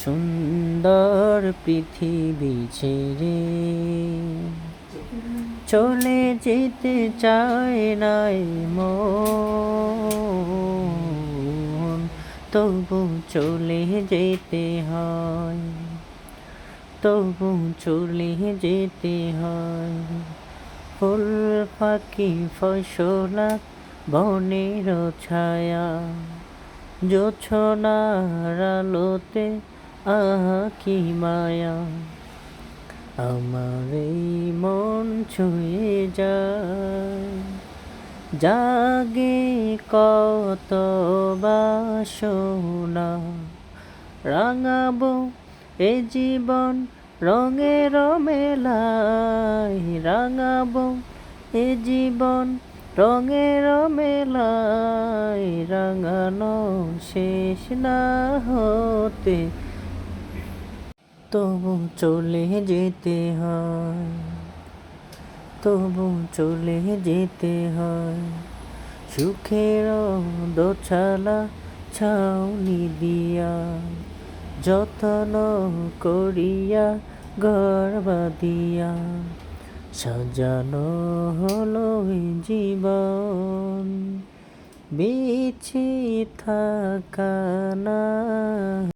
সুন্দর পৃথিবী ছেড়ে চলে যেতে চায় নাই মন, তবু চলে যেতে হয়, তবু চলে যেতে হয়। ফুল পাখি ফসলা বনের ছায়া, জোছনার আলোতে আহা কি মায়া, আমার এই মন ছুঁয়ে যায়। জাগে কত বাসনা, রাঙাবো এ জীবন রঙের মেলায়, রাঙাবো এ জীবন রঙের মেলায়, রাঙানো শেষ না হতে তবু চলে যেতে হয়, তবু চলে যেতে হয়। সুখের দোছালা ছাউনি দিয়া, যত্ন করিয়া ঘর বাঁধিয়া, সাজানো হলো এই জীবন, বিছি থাকা না।